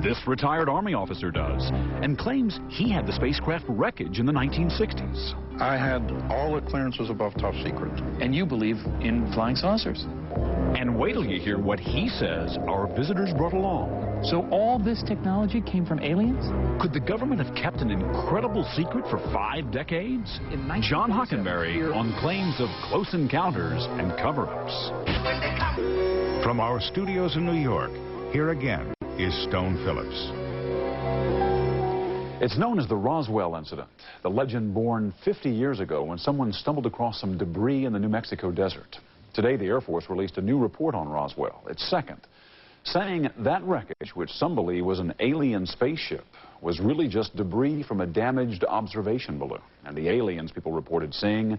This retired Army officer does, and claims he had the spacecraft wreckage in the 1960s. I had all the clearances above top secret. And you believe in flying saucers? And wait till you hear what he says our visitors brought along. So all this technology came from aliens? Could the government have kept an incredible secret for 5 decades? John Hockenberry on claims of close encounters and cover-ups. From our studios in New York, here again is Stone Phillips. It's known as the Roswell incident, the legend born 50 years ago when someone stumbled across some debris in the New Mexico desert. Today, the Air Force released a new report on Roswell, its second, saying that wreckage, which some believe was an alien spaceship, was really just debris from a damaged observation balloon. And the aliens people reported seeing,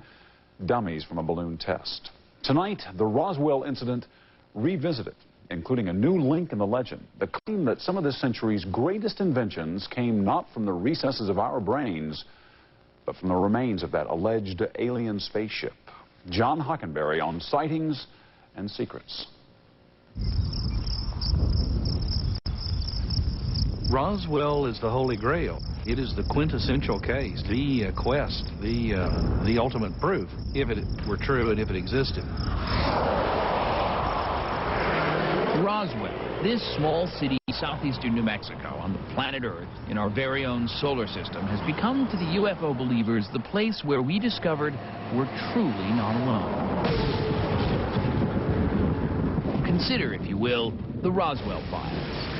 dummies from a balloon test. Tonight, the Roswell incident revisited, including a new link in the legend, the claim that some of this century's greatest inventions came not from the recesses of our brains, but from the remains of that alleged alien spaceship. John Hockenberry on sightings and secrets. Roswell is the Holy Grail. It is the quintessential case, the quest, the ultimate proof, if it were true and if it existed. Roswell, this small city southeastern New Mexico on the planet Earth in our very own solar system has become to the UFO believers the place where we discovered we're truly not alone. Consider, if you will, the Roswell Files.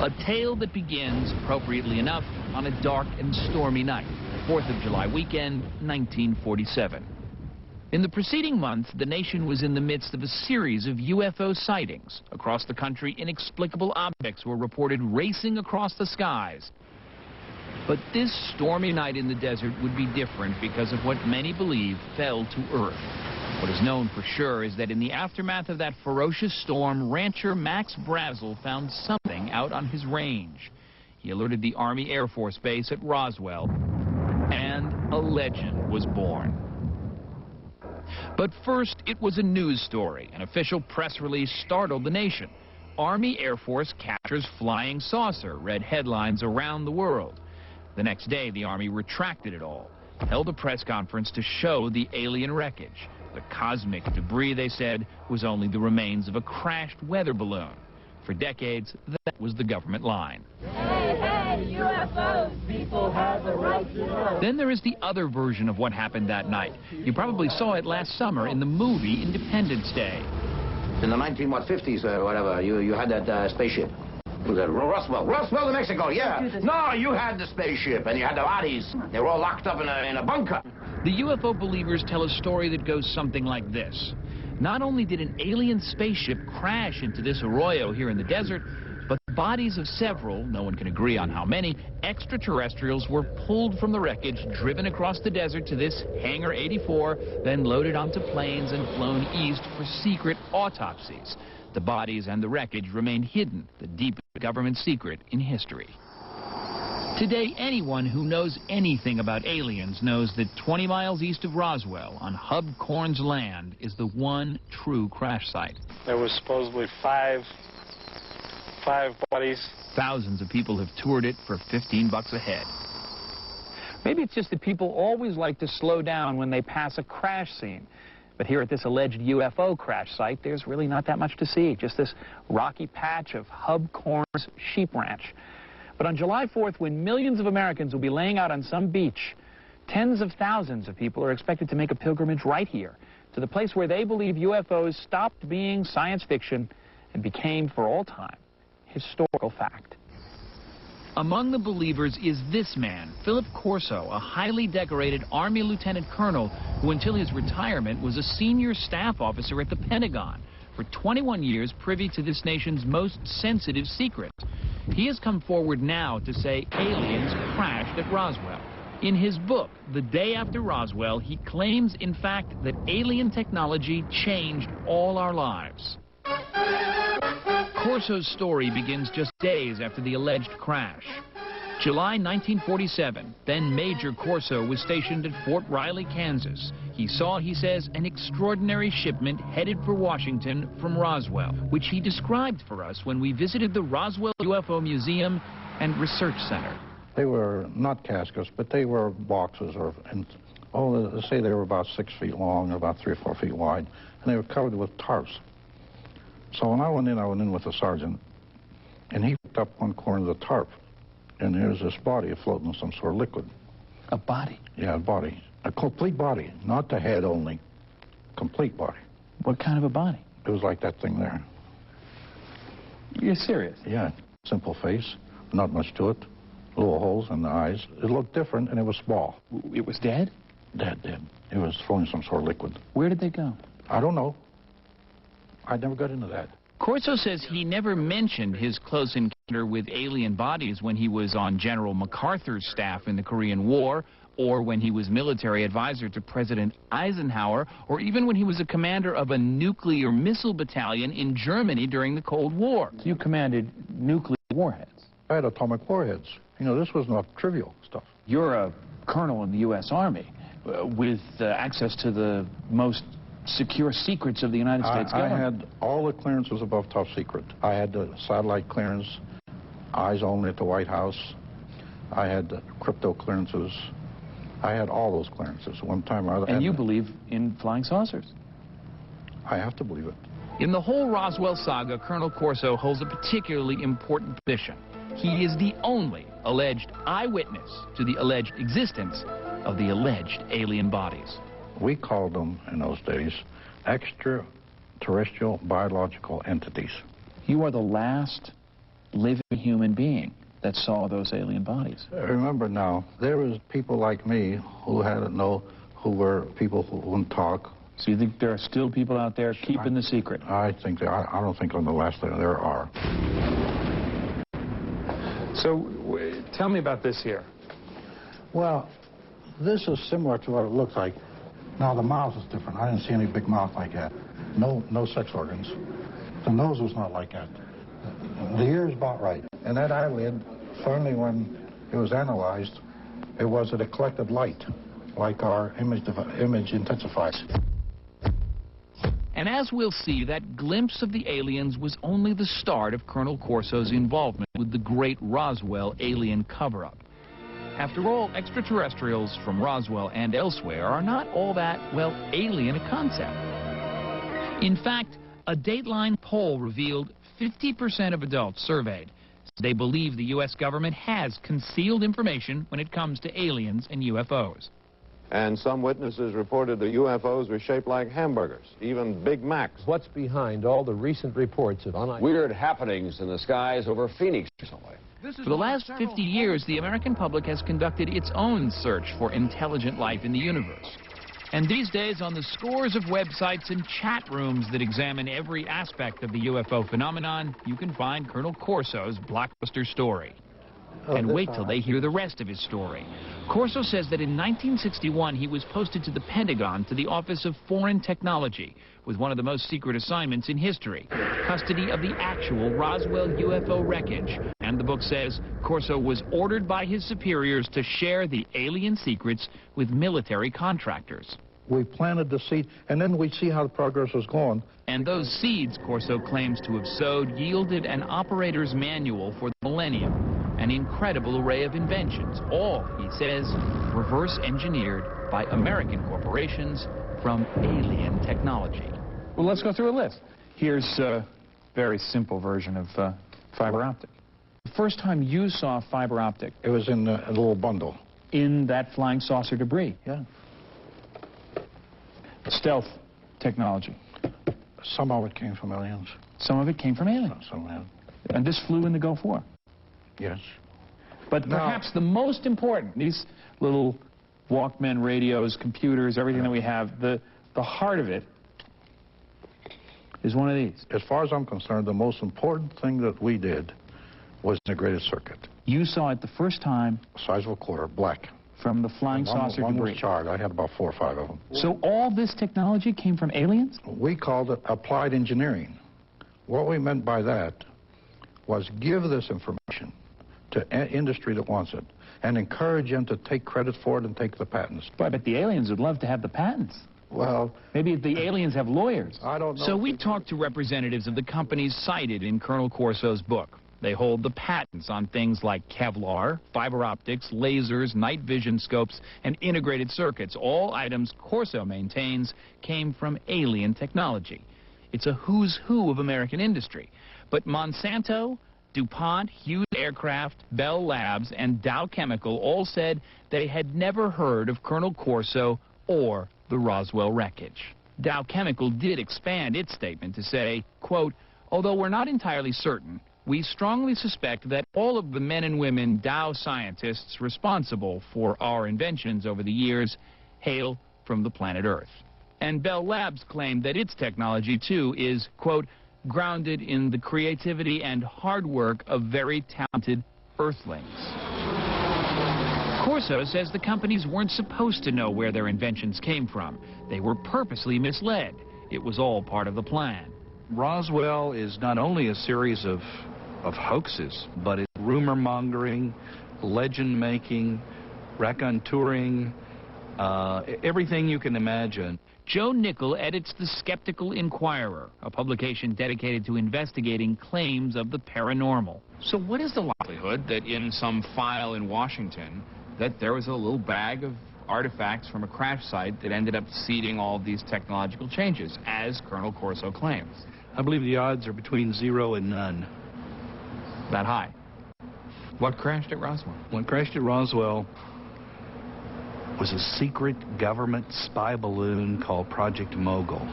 A tale that begins, appropriately enough, on a dark and stormy night, 4th of July weekend, 1947. In the preceding month, the nation was in the midst of a series of UFO sightings. Across the country, inexplicable objects were reported racing across the skies. But this stormy night in the desert would be different because of what many believe fell to earth. What is known for sure is that in the aftermath of that ferocious storm, rancher Max Brazel found something out on his range. He alerted the Army Air Force Base at Roswell, and a legend was born. But first, it was a news story. An official press release startled the nation. Army Air Force captures flying saucer, read headlines around the world. The next day, the Army retracted it all, held a press conference to show the alien wreckage. The cosmic debris, they said, was only the remains of a crashed weather balloon. For decades, that was the government line. Hey, UFOs, people have a right to know. Then there is the other version of what happened that night. You probably saw it last summer in the movie Independence Day. In the 1950s or whatever, you had that spaceship. Was that Roswell, New Mexico, yeah. No, you had the spaceship, and you had the bodies. They were all locked up in a bunker. The UFO believers tell a story that goes something like this. Not only did an alien spaceship crash into this arroyo here in the desert, but the bodies of several, no one can agree on how many, extraterrestrials were pulled from the wreckage, driven across the desert to this Hangar 84, then loaded onto planes and flown east for secret autopsies. The bodies and the wreckage remain hidden, the deepest government secret in history. Today, anyone who knows anything about aliens knows that 20 miles east of Roswell, on Hub Corn's land, is the one true crash site. There was supposedly five bodies. Thousands of people have toured it for $15 a head. Maybe it's just that people always like to slow down when they pass a crash scene. But here at this alleged UFO crash site, there's really not that much to see. Just this rocky patch of Hub Corn's sheep ranch. But on July 4th, when millions of Americans will be laying out on some beach, tens of thousands of people are expected to make a pilgrimage right here to the place where they believe UFOs stopped being science fiction and became, for all time, historical fact. Among the believers is this man, Philip Corso, a highly decorated Army lieutenant colonel who until his retirement was a senior staff officer at the Pentagon. For 21 years, privy to this nation's most sensitive secret. He has come forward now to say aliens crashed at Roswell. In his book, The Day After Roswell, he claims, in fact, that alien technology changed all our lives. Corso's story begins just days after the alleged crash. July 1947, then Major Corso was stationed at Fort Riley, Kansas. He saw, he says, an extraordinary shipment headed for Washington from Roswell, which he described for us when we visited the Roswell UFO Museum and Research Center. They were not caskets, but they were boxes, let's say they were about 6 feet long, about 3 or 4 feet wide, and they were covered with tarps. So when I went in with the sergeant, and he picked up one corner of the tarp, and there's this body floating in some sort of liquid. A body? Yeah, a body. A complete body, not the head only. Complete body. What kind of a body? It was like that thing there. You're serious? Yeah, simple face, not much to it. Little holes in the eyes. It looked different, and it was small. It was dead? Dead. It was flowing some sort of liquid. Where did they go? I don't know. I never got into that. Corso says he never mentioned his close encounter with alien bodies when he was on General MacArthur's staff in the Korean War, or when he was military advisor to President Eisenhower, or even when he was a commander of a nuclear missile battalion in Germany during the Cold War. You commanded nuclear warheads? I had atomic warheads. You know, this was not trivial stuff. You're a colonel in the U.S. Army with access to the most secure secrets of the United States government. I had all the clearances above top secret. I had the satellite clearance, eyes only at the White House. I had the crypto clearances. I had all those clearances one time or other. And you believe in flying saucers? I have to believe it. In the whole Roswell saga, Colonel Corso holds a particularly important position. He is the only alleged eyewitness to the alleged existence of the alleged alien bodies. We called them, in those days, extraterrestrial biological entities. You are the last living human being that saw those alien bodies. Remember now, there was people like me who who were people who wouldn't talk. So you think there are still people out there keeping the secret? I think I don't think I'm the last there are. So tell me about this here. Well, this is similar to what it looks like. Now, the mouth is different. I didn't see any big mouth like that. No sex organs. The nose was not like that. The ear is about right. And that eyelid, finally, when it was analyzed, it was that it collected light, like our image intensifies. And as we'll see, that glimpse of the aliens was only the start of Colonel Corso's involvement with the great Roswell alien cover-up. After all, extraterrestrials from Roswell and elsewhere are not all that, well, alien a concept. In fact, a Dateline poll revealed 50% of adults surveyed said they believe the U.S. government has concealed information when it comes to aliens and UFOs. And some witnesses reported the UFOs were shaped like hamburgers, even Big Macs. What's behind all the recent reports of weird happenings in the skies over Phoenix recently? For the last 50 years, the American public has conducted its own search for intelligent life in the universe. And these days, on the scores of websites and chat rooms that examine every aspect of the UFO phenomenon, you can find Colonel Corso's blockbuster story. And wait till they hear the rest of his story. Corso says that in 1961, he was posted to the Pentagon to the Office of Foreign Technology with one of the most secret assignments in history, custody of the actual Roswell UFO wreckage. And the book says Corso was ordered by his superiors to share the alien secrets with military contractors. We planted the seed, and then we'd see how the progress was going. And those seeds, Corso claims to have sowed, yielded an operator's manual for the millennium. An incredible array of inventions, all, he says, reverse engineered by American corporations from alien technology. Well, let's go through a list. Here's a very simple version of fiber optic. The first time you saw fiber optic? It was in a little bundle. In that flying saucer debris? Yeah. Stealth technology. Some of it came from aliens. Some of it came from aliens? Some of it. And this flew in the Gulf War? Yes. But perhaps the most important, these little Walkman radios, computers, everything that we have, the heart of it is one of these. As far as I'm concerned, the most important thing that we did was integrated circuit. You saw it the first time? Size of a quarter, black. From the flying saucer one debris? Was charred. I had about 4 or 5 of them. So all this technology came from aliens? We called it applied engineering. What we meant by that was give this information to industry that wants it and encourage them to take credit for it and take the patents. Boy, but the aliens would love to have the patents. Well, maybe the aliens have lawyers. I don't know. So we talked to representatives of the companies cited in Colonel Corso's book. They hold the patents on things like Kevlar, fiber optics, lasers, night vision scopes, and integrated circuits. All items Corso maintains came from alien technology. It's a who's who of American industry. But Monsanto, DuPont, Hughes Aircraft, Bell Labs, and Dow Chemical all said they had never heard of Colonel Corso or the Roswell wreckage. Dow Chemical did expand its statement to say, quote, although we're not entirely certain, we strongly suspect that all of the men and women Dow scientists responsible for our inventions over the years hail from the planet Earth. And Bell Labs claimed that its technology, too, is, quote, grounded in the creativity and hard work of very talented Earthlings. Corso says the companies weren't supposed to know where their inventions came from. They were purposely misled. It was all part of the plan. Roswell is not only a series of hoaxes, but it's rumor-mongering, legend-making, raconteuring, everything you can imagine. Joe Nickel edits The Skeptical Inquirer, a publication dedicated to investigating claims of the paranormal. So what is the likelihood that in some file in Washington that there was a little bag of artifacts from a crash site that ended up seeding all of these technological changes, as Colonel Corso claims? I believe the odds are between 0 and none. That high? What crashed at Roswell? What crashed at Roswell was a secret government spy balloon called Project Mogul.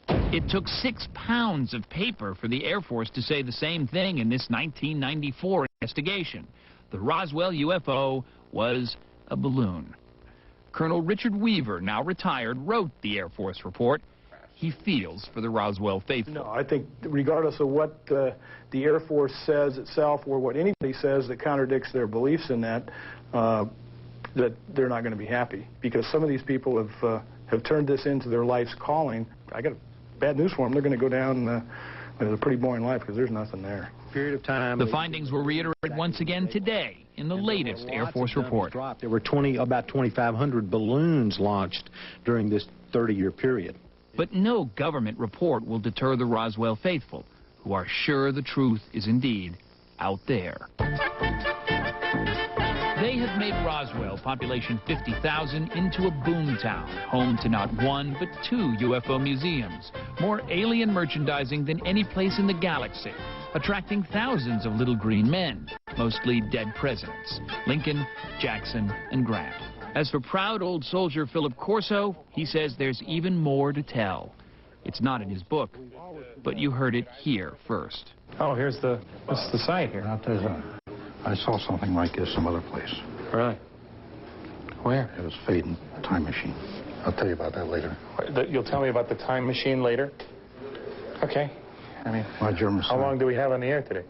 It took 6 pounds of paper for the Air Force to say the same thing in this 1994 investigation. The Roswell UFO was a balloon. Colonel Richard Weaver, now retired, wrote the Air Force report. He feels for the Roswell faithful. No, I think regardless of what the Air Force says itself or what anybody says that contradicts their beliefs in that, that they're not going to be happy, because some of these people have turned this into their life's calling. I got bad news for them. They're going to go down with a pretty boring life because there's nothing there. Period of time. The findings were reiterated once again today in the latest Air Force report. There were about 2,500 balloons launched during this 30-year period. But no government report will deter the Roswell faithful, who are sure the truth is indeed out there. They have made Roswell, population 50,000, into a boomtown, home to not one but 2 UFO museums, more alien merchandising than any place in the galaxy, attracting thousands of little green men, mostly dead presidents, Lincoln, Jackson, and Grant. As for proud old soldier Philip Corso, he says there's even more to tell. It's not in his book, but you heard it here first. Oh, this is the site here. I saw something like this some other place. Really? Where? It was fading. Time machine. I'll tell you about that later. You'll tell me about the time machine later? Okay. I mean, how long do we have on the air today?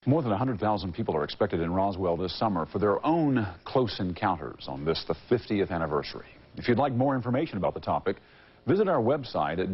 More than 100,000 people are expected in Roswell this summer for their own close encounters on this, the 50th anniversary. If you'd like more information about the topic, visit our website at